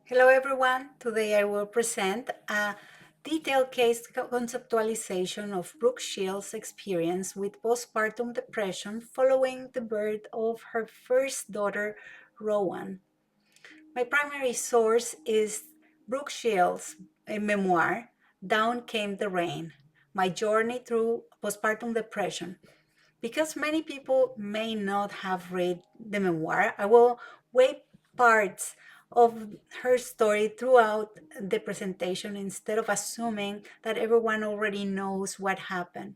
Hello everyone, today I will present a detailed case conceptualization of Brooke Shields' experience with postpartum depression following the birth of her first daughter, Rowan. My primary source is Brooke Shields' memoir, Down Came the Rain, My Journey Through Postpartum Depression. Because many people may not have read the memoir, I will weigh parts of her story throughout the presentation instead of assuming that everyone already knows what happened.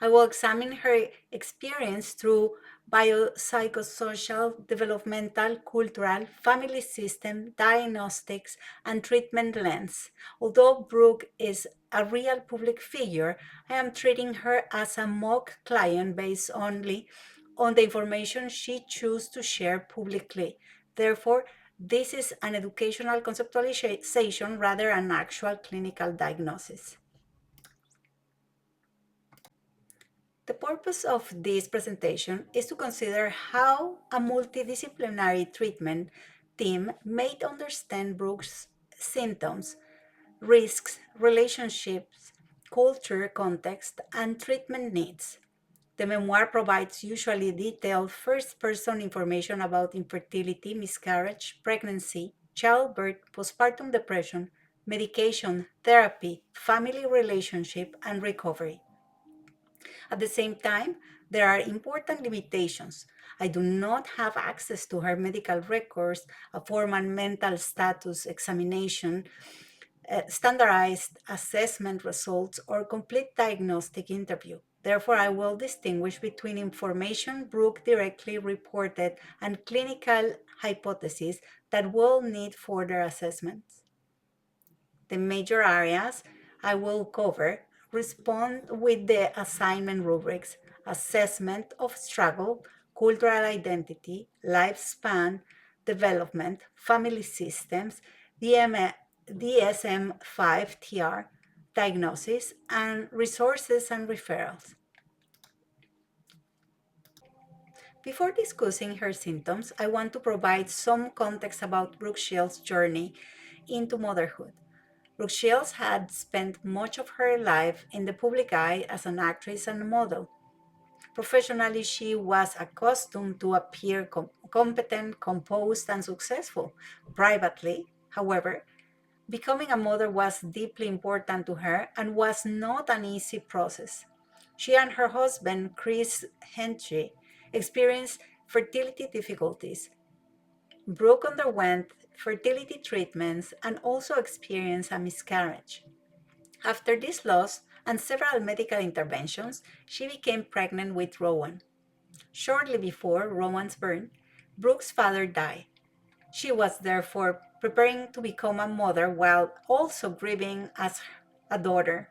I will examine her experience through biopsychosocial, developmental, cultural, family system, diagnostics, and treatment lens. Although Brooke is a real public figure, I am treating her as a mock client based only on the information she chose to share publicly. Therefore, this is an educational conceptualization rather than an actual clinical diagnosis. The purpose of this presentation is to consider how a multidisciplinary treatment team may understand Brooke's symptoms, risks, relationships, culture, context, and treatment needs. The memoir provides usually detailed first-person information about infertility, miscarriage, pregnancy, childbirth, postpartum depression, medication, therapy, family relationship, and recovery. At the same time, there are important limitations. I do not have access to her medical records, a formal mental status examination, standardized assessment results, or complete diagnostic interview. Therefore, I will distinguish between information Brooke directly reported and clinical hypotheses that will need further assessments. The major areas I will cover respond with the assignment rubrics: assessment of struggle, cultural identity, lifespan, development, family systems, DSM-5 TR, diagnosis, and resources and referrals. Before discussing her symptoms, I want to provide some context about Brooke Shields' journey into motherhood. Brooke Shields had spent much of her life in the public eye as an actress and model. Professionally, she was accustomed to appear competent, composed, and successful. Privately, however, becoming a mother was deeply important to her and was not an easy process. She and her husband, Chris Hentry, experienced fertility difficulties. Brooke underwent fertility treatments and also experienced a miscarriage. After this loss and several medical interventions, she became pregnant with Rowan. Shortly before Rowan's birth, Brooke's father died. She was therefore preparing to become a mother while also grieving as a daughter.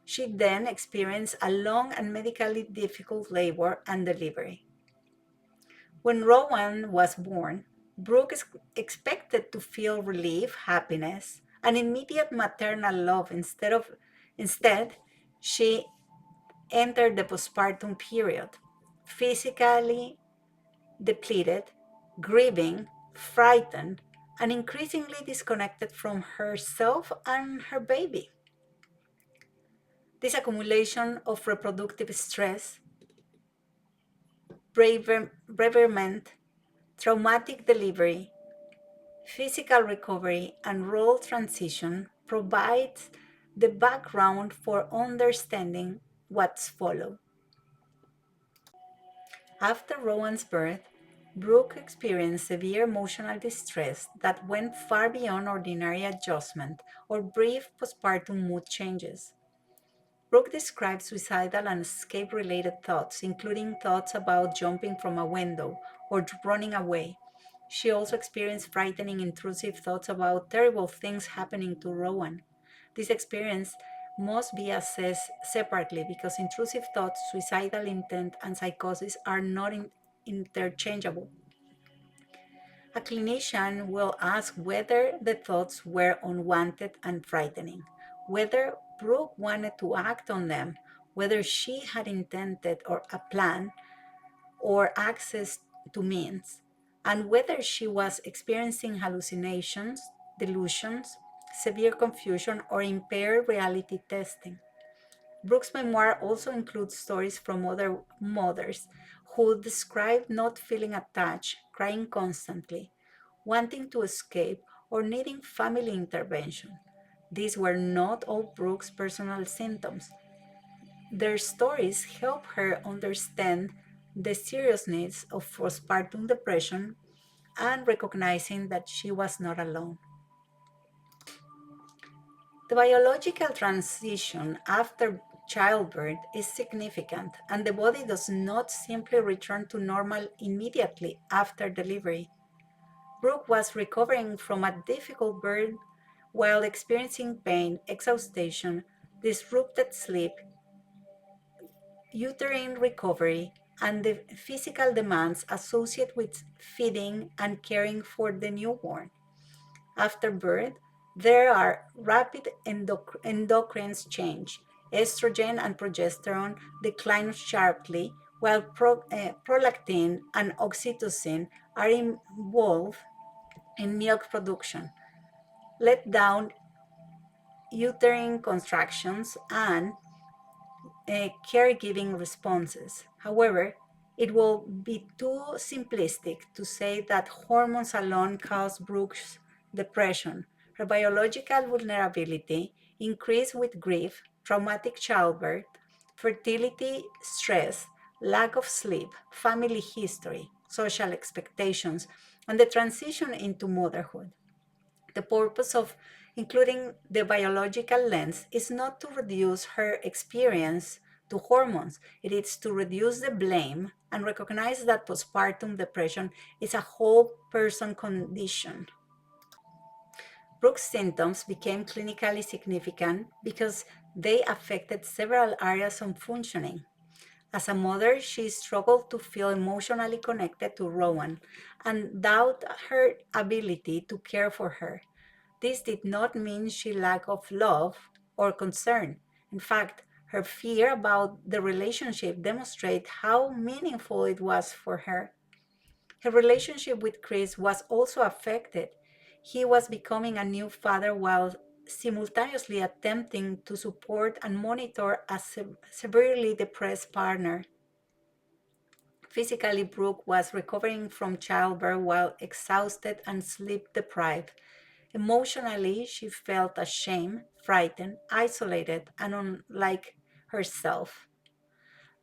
She then experienced a long and medically difficult labor and delivery. When Rowan was born, Brooke expected to feel relief, happiness, and immediate maternal love. Instead, she entered the postpartum period, physically depleted, grieving, frightened, and increasingly disconnected from herself and her baby. This accumulation of reproductive stress, bereavement, traumatic delivery, physical recovery, and role transition provides the background for understanding what's followed. After Rowan's birth, Brooke experienced severe emotional distress that went far beyond ordinary adjustment or brief postpartum mood changes. Brooke described suicidal and escape related thoughts, including thoughts about jumping from a window or running away. She also experienced frightening, intrusive thoughts about terrible things happening to Rowan. This experience must be assessed separately because intrusive thoughts, suicidal intent, and psychosis are not interchangeable. A clinician will ask whether the thoughts were unwanted and frightening, whether Brooke wanted to act on them, whether she had intended or a plan or access to means, and whether she was experiencing hallucinations, delusions, severe confusion, or impaired reality testing. Brooke's memoir also includes stories from other mothers who describe not feeling attached, crying constantly, wanting to escape, or needing family intervention. These were not all Brooke's personal symptoms. Their stories help her understand the seriousness of postpartum depression and recognizing that she was not alone. The biological transition after childbirth is significant, and the body does not simply return to normal immediately after delivery. Brooke was recovering from a difficult birth while experiencing pain, exhaustion, disrupted sleep, uterine recovery, and the physical demands associated with feeding and caring for the newborn. After birth, there are rapid endocrine change. Estrogen and progesterone decline sharply, while prolactin and oxytocin are involved in milk production. Let down uterine contractions and caregiving responses. However, it will be too simplistic to say that hormones alone cause Brooke's depression. Her biological vulnerability increased with grief, traumatic childbirth, fertility stress, lack of sleep, family history, social expectations, and the transition into motherhood. The purpose of including the biological lens is not to reduce her experience to hormones. It is to reduce the blame and recognize that postpartum depression is a whole person condition. Brooke's symptoms became clinically significant because they affected several areas of functioning. As a mother, she struggled to feel emotionally connected to Rowan and doubt her ability to care for her. This did not mean she lacked of love or concern. In fact, her fear about the relationship demonstrated how meaningful it was for her. Her relationship with Chris was also affected. He was becoming a new father while simultaneously attempting to support and monitor a severely depressed partner. Physically, Brooke was recovering from childbirth while exhausted and sleep deprived. Emotionally, she felt ashamed, frightened, isolated, and unlike herself.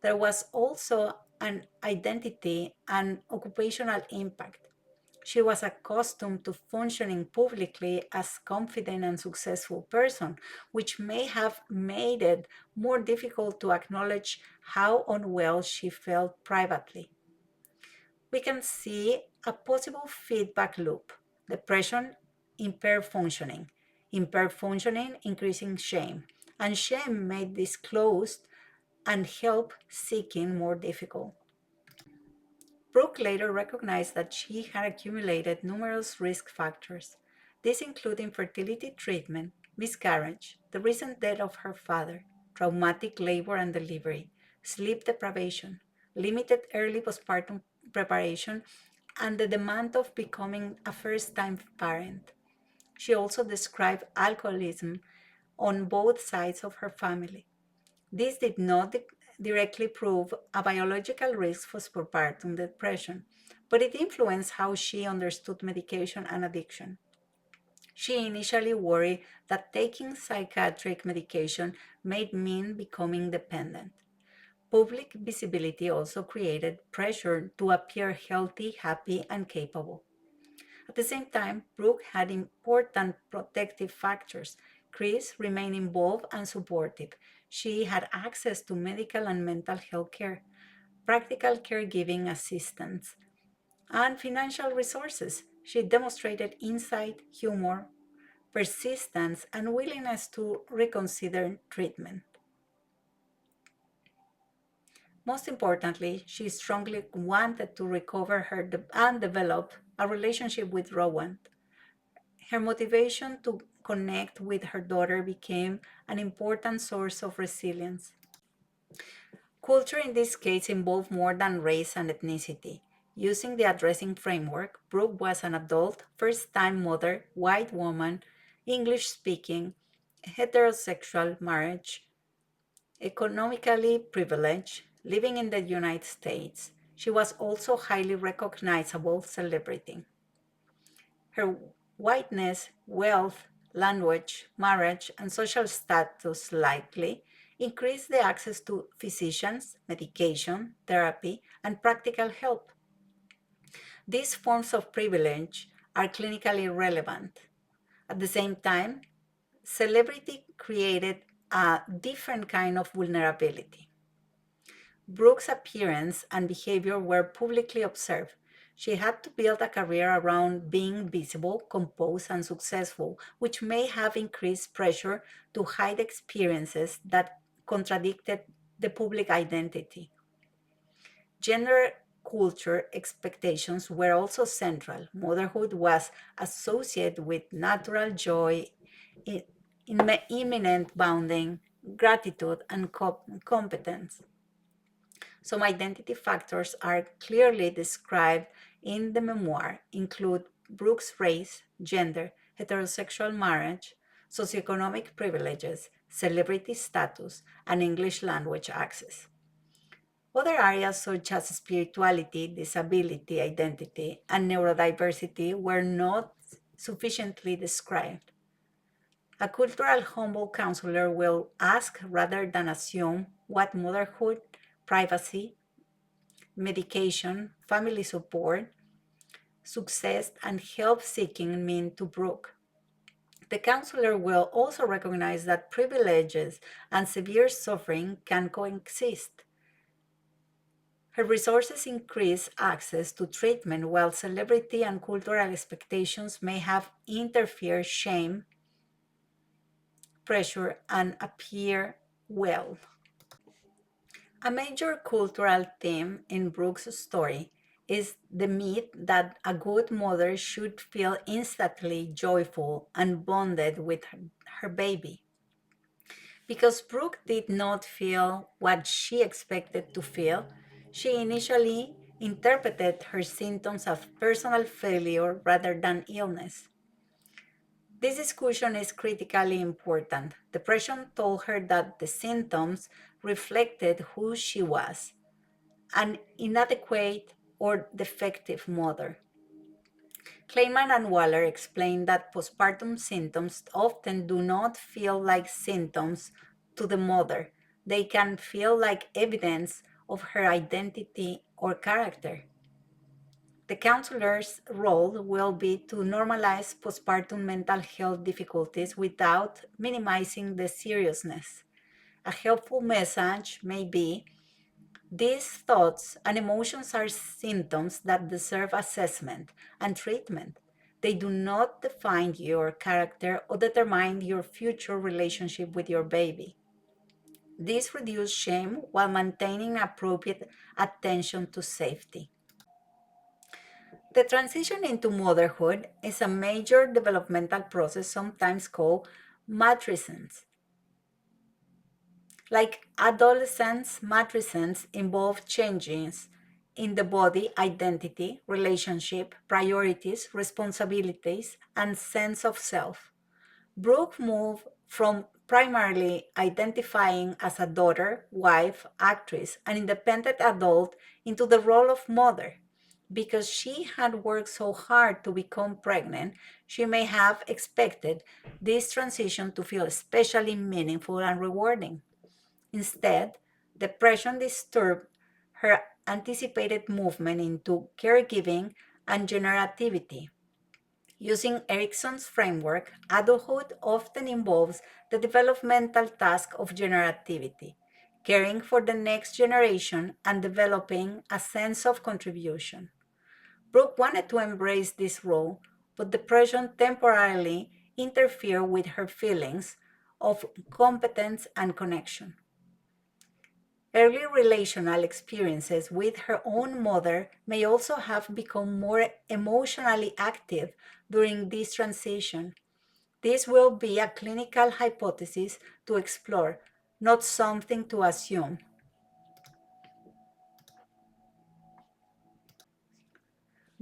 There was also an identity and occupational impact. She was accustomed to functioning publicly as confident and successful person, which may have made it more difficult to acknowledge how unwell she felt privately. We can see a possible feedback loop. Depression, impaired functioning, increasing shame, and shame made disclosed and help seeking more difficult. Brooke later recognized that she had accumulated numerous risk factors. These include infertility treatment, miscarriage, the recent death of her father, traumatic labor and delivery, sleep deprivation, limited early postpartum preparation, and the demand of becoming a first time parent. She also described alcoholism on both sides of her family. This did not directly prove a biological risk for postpartum depression, but it influenced how she understood medication and addiction. She initially worried that taking psychiatric medication might mean becoming dependent. Public visibility also created pressure to appear healthy, happy, and capable. At the same time, Brooke had important protective factors. Chris remained involved and supportive. She had access to medical and mental health care, practical caregiving assistance, and financial resources. She demonstrated insight, humor, persistence, and willingness to reconsider treatment. Most importantly, she strongly wanted to recover and develop a relationship with Rowan. Her motivation to connect with her daughter became an important source of resilience. Culture in this case involved more than race and ethnicity. Using the addressing framework, Brooke was an adult, first time mother, white woman, English speaking, heterosexual marriage, economically privileged, living in the United States. She was also highly recognizable celebrity. Her whiteness, wealth, language, marriage, and social status likely increased the access to physicians, medication, therapy, and practical help. These forms of privilege are clinically relevant. At the same time, celebrity created a different kind of vulnerability. Brooke's appearance and behavior were publicly observed. She had to build a career around being visible, composed, and successful, which may have increased pressure to hide experiences that contradicted the public identity. Gender culture expectations were also central. Motherhood was associated with natural joy, imminent bonding, gratitude, and competence. Some identity factors are clearly described in the memoir, include Brooke's race, gender, heterosexual marriage, socioeconomic privileges, celebrity status, and English language access. Other areas such as spirituality, disability, identity, and neurodiversity were not sufficiently described. A cultural humble counselor will ask rather than assume what motherhood, privacy, medication, family support, success, and help seeking mean to Brooke. The counselor will also recognize that privileges and severe suffering can coexist. Her resources increase access to treatment while celebrity and cultural expectations may have interfered shame, pressure, and appear well. A major cultural theme in Brooke's story is the myth that a good mother should feel instantly joyful and bonded with her baby. Because Brooke did not feel what she expected to feel, she initially interpreted her symptoms as personal failure rather than illness. This discussion is critically important. Depression told her that the symptoms reflected who she was, an inadequate or defective mother. Kleiman and Waller explain that postpartum symptoms often do not feel like symptoms to the mother. They can feel like evidence of her identity or character. The counselor's role will be to normalize postpartum mental health difficulties without minimizing the seriousness. A helpful message may be: these thoughts and emotions are symptoms that deserve assessment and treatment. They do not define your character or determine your future relationship with your baby. This reduces shame while maintaining appropriate attention to safety. The transition into motherhood is a major developmental process, sometimes called matrescence. Like adolescence, matrescence involve changes in the body identity, relationship, priorities, responsibilities, and sense of self. Brooke moved from primarily identifying as a daughter, wife, actress, and independent adult into the role of mother. Because she had worked so hard to become pregnant, she may have expected this transition to feel especially meaningful and rewarding. Instead, depression disturbed her anticipated movement into caregiving and generativity. Using Erickson's framework, adulthood often involves the developmental task of generativity, caring for the next generation and developing a sense of contribution. Brooke wanted to embrace this role, but depression temporarily interfered with her feelings of competence and connection. Early relational experiences with her own mother may also have become more emotionally active during this transition. This will be a clinical hypothesis to explore, not something to assume.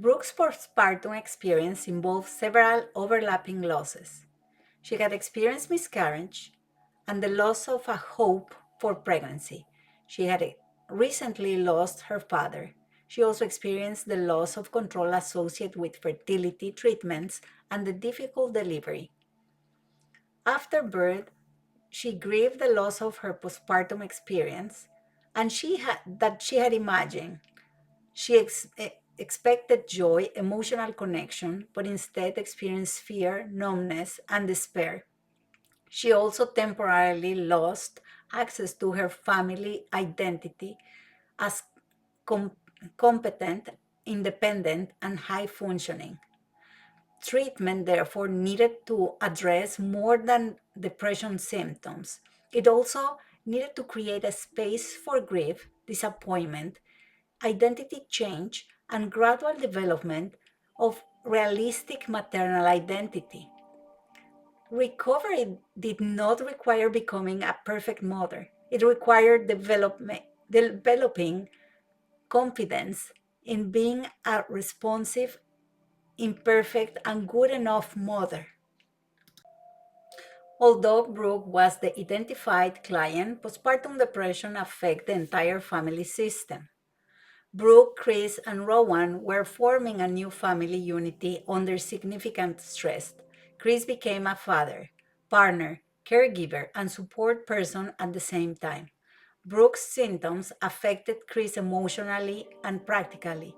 Brooke's postpartum experience involved several overlapping losses. She had experienced miscarriage and the loss of a hope for pregnancy. She had recently lost her father. She also experienced the loss of control associated with fertility treatments and the difficult delivery. After birth, she grieved the loss of her postpartum experience and she had imagined. She expected joy, emotional connection, but instead experienced fear, numbness, and despair. She also temporarily lost access to her family identity as com- competent, independent, and high functioning. Treatment, therefore, needed to address more than depression symptoms. It also needed to create a space for grief, disappointment, identity change, and gradual development of realistic maternal identity. Recovery did not require becoming a perfect mother. It required developing confidence in being a responsive, imperfect, and good enough mother. Although Brooke was the identified client, postpartum depression affected the entire family system. Brooke, Chris, and Rowan were forming a new family unity under significant stress. Chris became a father, partner, caregiver, and support person at the same time. Brooke's symptoms affected Chris emotionally and practically.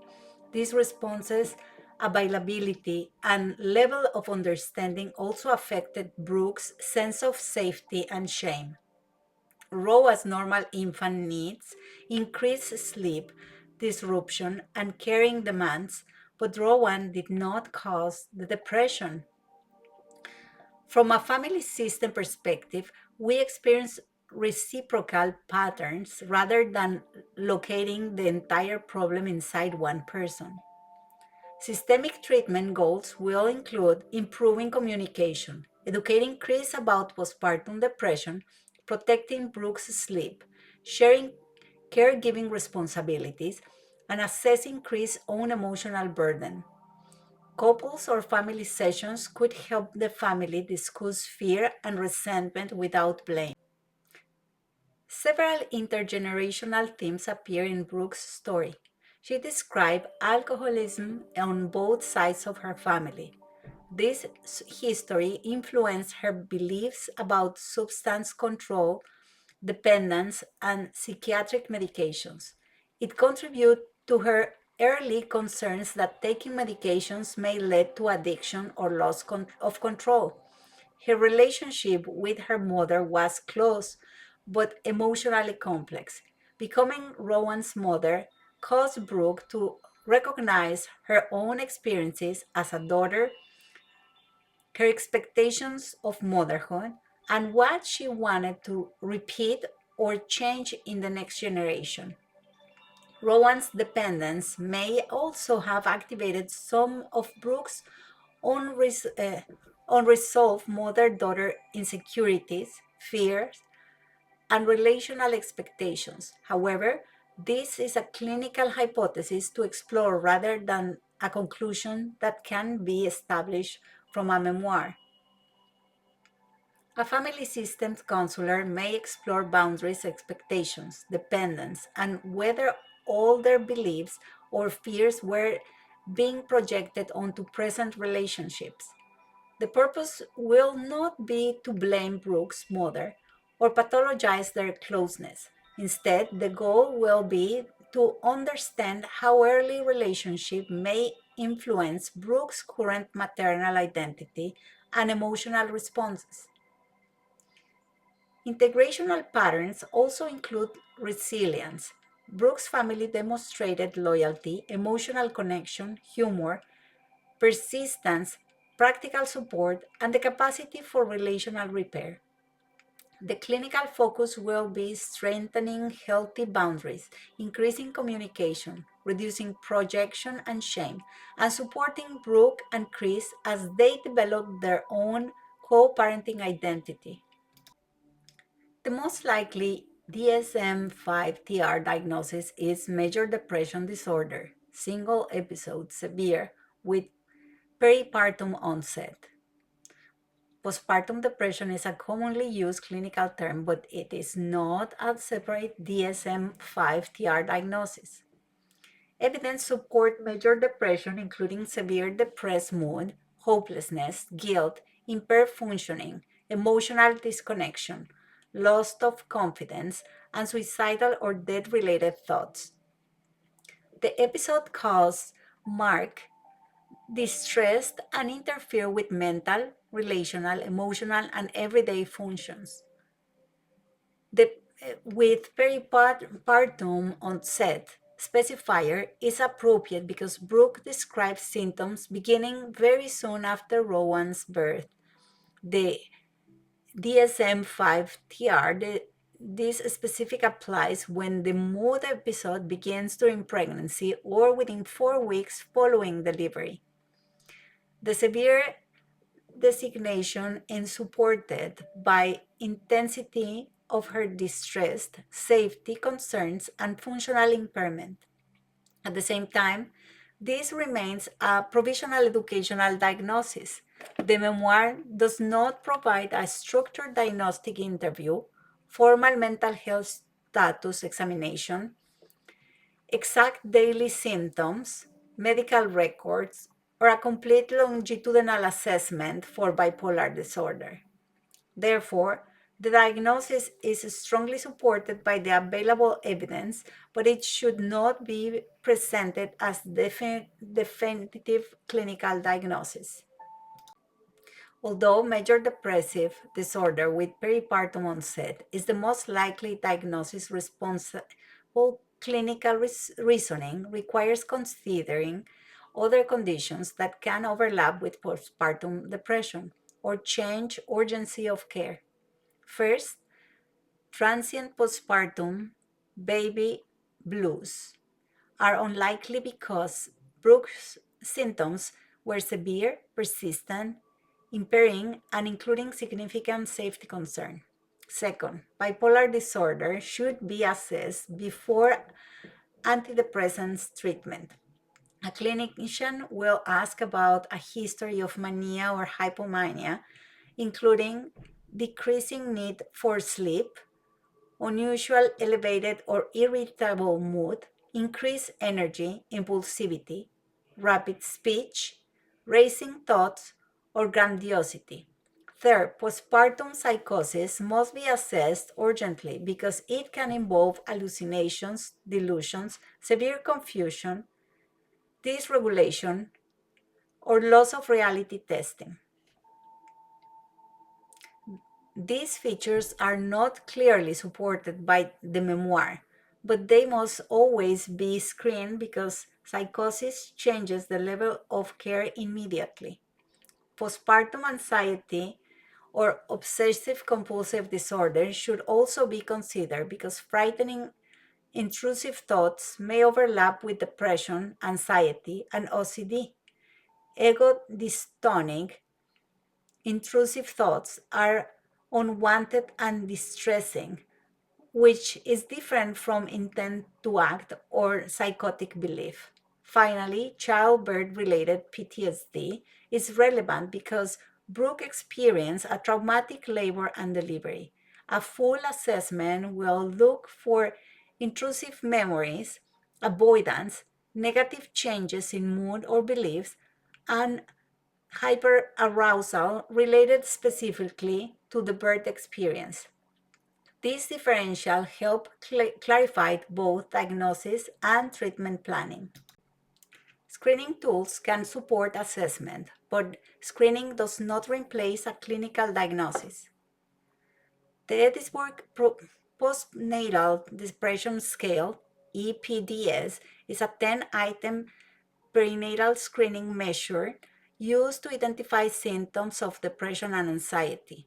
These responses, availability, and level of understanding also affected Brooke's sense of safety and shame. Roa's normal infant needs, increased sleep, disruption, and caring demands, but Rowan did not cause the depression. From a family system perspective, we experience reciprocal patterns rather than locating the entire problem inside one person. Systemic treatment goals will include improving communication, educating Chris about postpartum depression, protecting Brooke's sleep, sharing caregiving responsibilities, and assessing Chris' own emotional burden. Couples or family sessions could help the family discuss fear and resentment without blame. Several intergenerational themes appear in Brooke's story. She described alcoholism on both sides of her family. This history influenced her beliefs about substance control, dependence, and psychiatric medications. It contributed to her early concerns that taking medications may lead to addiction or loss of control. Her relationship with her mother was close but emotionally complex. Becoming Rowan's mother caused Brooke to recognize her own experiences as a daughter, her expectations of motherhood, and what she wanted to repeat or change in the next generation. Rowan's dependence may also have activated some of Brooke's unresolved mother daughter insecurities, fears, and relational expectations. However, this is a clinical hypothesis to explore rather than a conclusion that can be established from a memoir. A family systems counselor may explore boundaries, expectations, dependence, and whether all their beliefs or fears were being projected onto present relationships. The purpose will not be to blame Brooke's mother or pathologize their closeness. Instead, the goal will be to understand how early relationship may influence Brooke's current maternal identity and emotional responses. Integrational patterns also include resilience. Brooke's family demonstrated loyalty, emotional connection, humor, persistence, practical support, and the capacity for relational repair. The clinical focus will be strengthening healthy boundaries, increasing communication, reducing projection and shame, and supporting Brooke and Chris as they develop their own co parenting identity. The most likely DSM 5 TR diagnosis is major depression disorder, single episode severe with peripartum onset. Postpartum depression is a commonly used clinical term, but it is not a separate DSM-5 TR diagnosis. Evidence support major depression, including severe depressed mood, hopelessness, guilt, impaired functioning, emotional disconnection, loss of confidence, and suicidal or death-related thoughts. The episode caused Mark distressed and interfere with mental, relational, emotional, and everyday functions. The, with peripartum onset specifier is appropriate because Brooke describes symptoms beginning very soon after Rowan's birth. The DSM-5 TR, this specific applies when the mood episode begins during pregnancy or within 4 weeks following delivery. The severe designation is supported by intensity of her distress, safety concerns, and functional impairment. At the same time, this remains a provisional educational diagnosis. The memoir does not provide a structured diagnostic interview, formal mental health status examination, exact daily symptoms, medical records, or a complete longitudinal assessment for bipolar disorder. Therefore, the diagnosis is strongly supported by the available evidence, but it should not be presented as definitive clinical diagnosis. Although major depressive disorder with peripartum onset is the most likely diagnosis, responsible clinical reasoning requires considering other conditions that can overlap with postpartum depression or change urgency of care. First, transient postpartum baby blues are unlikely because Brooke's symptoms were severe, persistent, impairing, and including significant safety concern. Second, bipolar disorder should be assessed before antidepressants treatment. A clinician will ask about a history of mania or hypomania, including decreasing need for sleep, unusual elevated or irritable mood, increased energy, impulsivity, rapid speech, racing thoughts, or grandiosity. Third, postpartum psychosis must be assessed urgently because it can involve hallucinations, delusions, severe confusion, dysregulation, or loss of reality testing. These features are not clearly supported by the memoir, but they must always be screened because psychosis changes the level of care immediately. Postpartum anxiety or obsessive compulsive disorder should also be considered because frightening, intrusive thoughts may overlap with depression, anxiety, and OCD. Ego dystonic intrusive thoughts are unwanted and distressing, which is different from intent to act or psychotic belief. Finally, childbirth related PTSD is relevant because Brooke experienced a traumatic labor and delivery. A full assessment will look for intrusive memories, avoidance, negative changes in mood or beliefs, and hyperarousal related specifically to the birth experience. These differential help clarify both diagnosis and treatment planning. Screening tools can support assessment, but screening does not replace a clinical diagnosis. The Edinburgh Postnatal Depression Scale, EPDS, is a 10-item perinatal screening measure used to identify symptoms of depression and anxiety.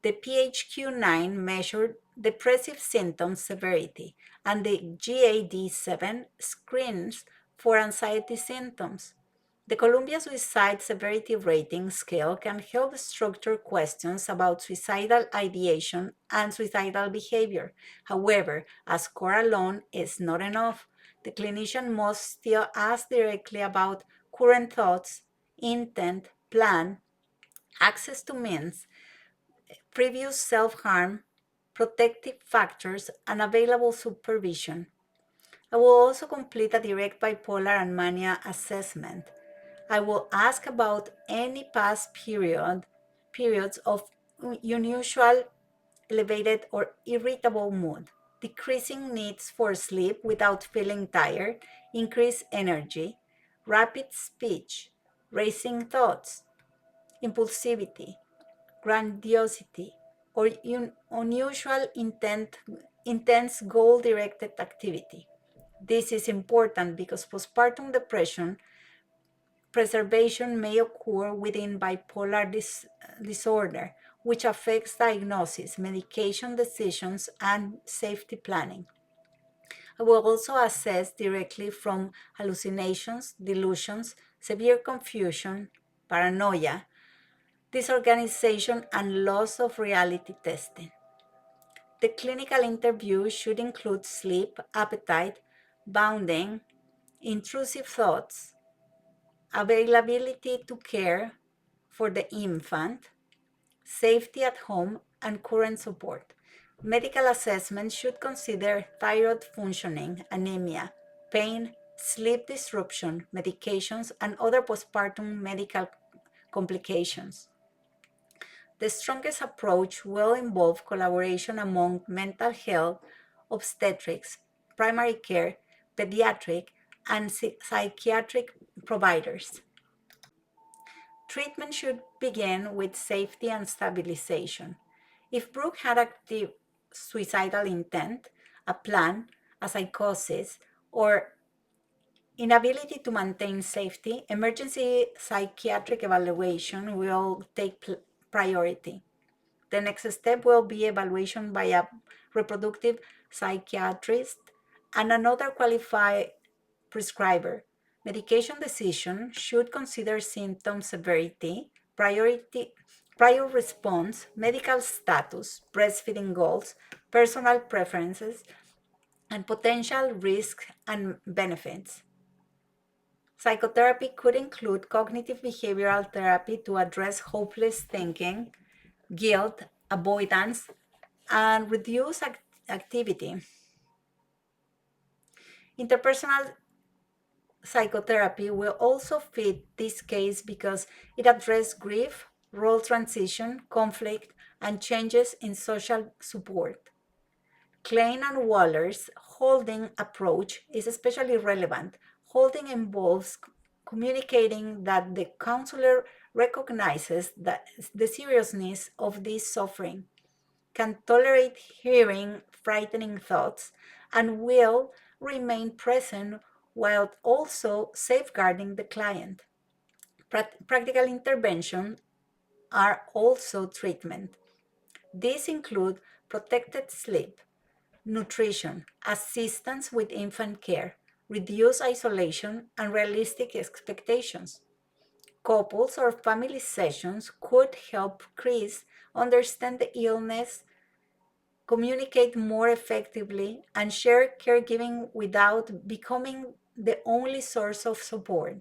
The PHQ-9 measured depressive symptom severity, and the GAD-7 screens for anxiety symptoms. The Columbia Suicide Severity Rating Scale can help structure questions about suicidal ideation and suicidal behavior. However, a score alone is not enough. The clinician must still ask directly about current thoughts, intent, plan, access to means, previous self-harm, protective factors, and available supervision. I will also complete a direct bipolar and mania assessment. I will ask about any past periods of unusual, elevated, or irritable mood, decreasing needs for sleep without feeling tired, increased energy, rapid speech, racing thoughts, impulsivity, grandiosity, or unusual intense goal-directed activity. This is important because postpartum depression preservation may occur within bipolar disorder, which affects diagnosis, medication decisions, and safety planning. I will also assess directly from hallucinations, delusions, severe confusion, paranoia, disorganization, and loss of reality testing. The clinical interview should include sleep, appetite, bounding, intrusive thoughts, availability to care for the infant, safety at home, and current support. Medical assessment should consider thyroid functioning, anemia, pain, sleep disruption, medications, and other postpartum medical complications. The strongest approach will involve collaboration among mental health, obstetrics, primary care, pediatric, and psychiatric providers. Treatment should begin with safety and stabilization. If Brooke had active suicidal intent, a plan, a psychosis, or inability to maintain safety, emergency psychiatric evaluation will take priority. The next step will be evaluation by a reproductive psychiatrist and another qualified prescriber. Medication decision should consider symptom severity, prior response, medical status, breastfeeding goals, personal preferences, and potential risks and benefits. Psychotherapy could include cognitive behavioral therapy to address hopeless thinking, guilt, avoidance, and reduce activity. Interpersonal psychotherapy will also fit this case because it addresses grief, role transition, conflict, and changes in social support. Klein and Waller's holding approach is especially relevant. Holding involves communicating that the counselor recognizes the seriousness of this suffering, can tolerate hearing frightening thoughts, and will remain present while also safeguarding the client. Practical interventions are also treatment. These include protected sleep, nutrition, assistance with infant care, reduced isolation, and realistic expectations. Couples or family sessions could help Chris understand the illness, communicate more effectively, and share caregiving without becoming the only source of support.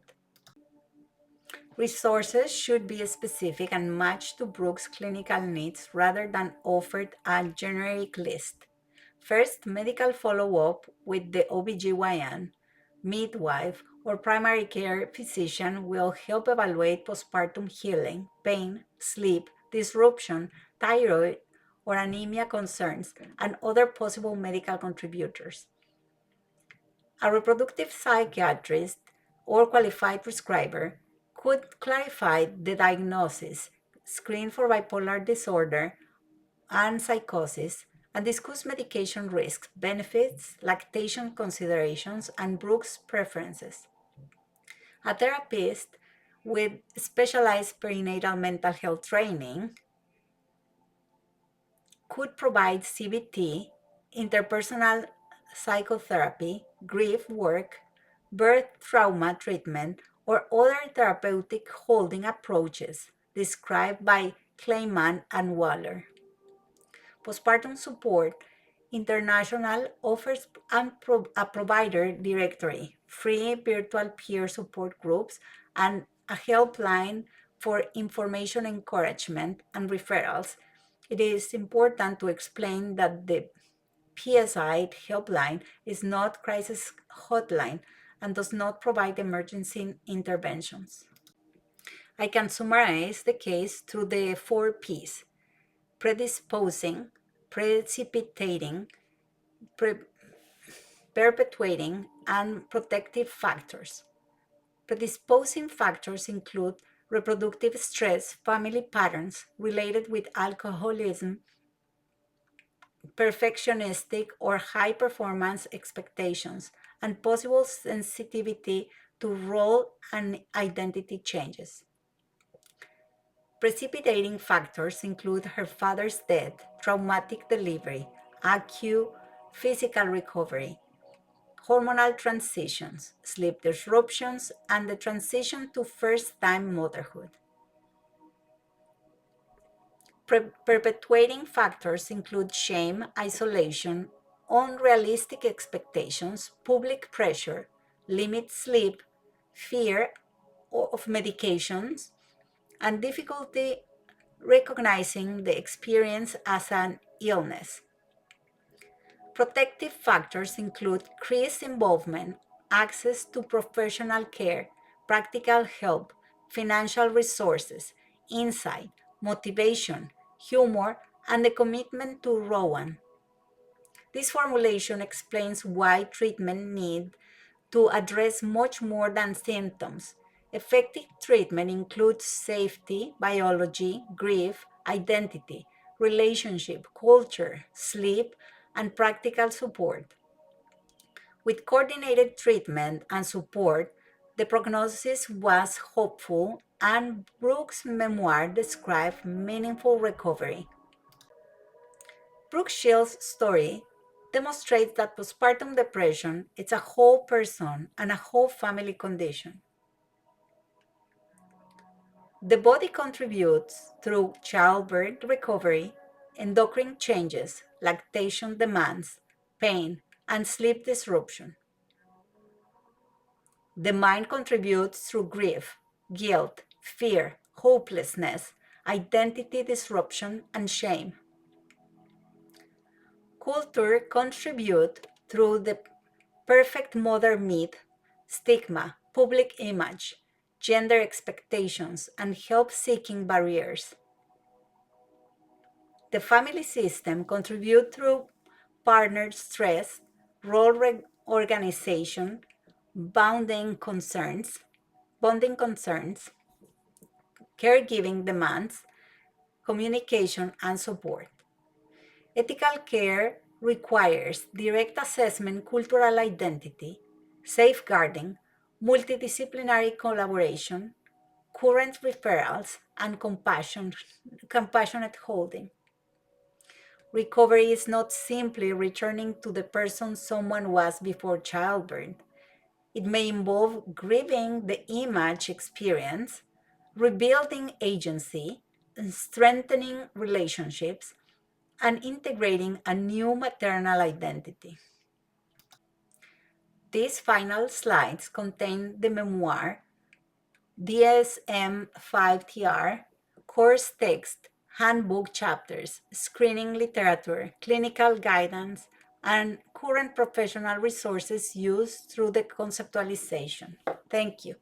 Resources should be specific and matched to Brooke's clinical needs rather than offered a generic list. First, medical follow-up with the OBGYN, midwife, or primary care physician will help evaluate postpartum healing, pain, sleep, disruption, thyroid or anemia concerns, and other possible medical contributors. A reproductive psychiatrist or qualified prescriber could clarify the diagnosis, screen for bipolar disorder and psychosis, and discuss medication risks, benefits, lactation considerations, and Brooke's preferences. A therapist with specialized perinatal mental health training could provide CBT, interpersonal psychotherapy, grief work, birth trauma treatment, or other therapeutic holding approaches described by Kleiman and Waller. Postpartum support International offers a provider directory, free virtual peer support groups, and a helpline for information encouragement and referrals. It is important to explain that the PSI helpline is not crisis hotline and does not provide emergency interventions. I can summarize the case through the four P's: predisposing, precipitating, pre- perpetuating, and protective factors. Predisposing factors include reproductive stress, family patterns related with alcoholism, perfectionistic or high performance expectations, and possible sensitivity to role and identity changes. Precipitating factors include her father's death, traumatic delivery, acute physical recovery, hormonal transitions, sleep disruptions, and the transition to first time motherhood. Perpetuating factors include shame, isolation, unrealistic expectations, public pressure, limit sleep, fear of medications, and difficulty recognizing the experience as an illness. Protective factors include increased involvement, access to professional care, practical help, financial resources, insight, motivation, humor, and the commitment to Rowan. This formulation explains why treatment need to address much more than symptoms. Effective treatment includes safety, biology, grief, identity, relationship, culture, sleep, and practical support. With coordinated treatment and support, the prognosis was hopeful, and Brooke's memoir described meaningful recovery. Brooke Shields' story demonstrates that postpartum depression is a whole person and a whole family condition. The body contributes through childbirth recovery, endocrine changes, lactation demands, pain, and sleep disruption. The mind contributes through grief, guilt, fear, hopelessness, identity disruption, and shame. Culture contributes through the perfect mother myth, stigma, public image, gender expectations, and help-seeking barriers. The family system contributes through partner stress, organization, bonding concerns, bonding concerns, caregiving demands, communication, and support. Ethical care requires direct assessment, cultural identity, safeguarding, multidisciplinary collaboration, current referrals, and compassionate holding. Recovery is not simply returning to the person someone was before childbirth. It may involve grieving the image experience, rebuilding agency, strengthening relationships, and integrating a new maternal identity. These final slides contain the memoir, DSM-5TR, course text, handbook chapters, screening literature, clinical guidance, and current professional resources used through the conceptualization. Thank you.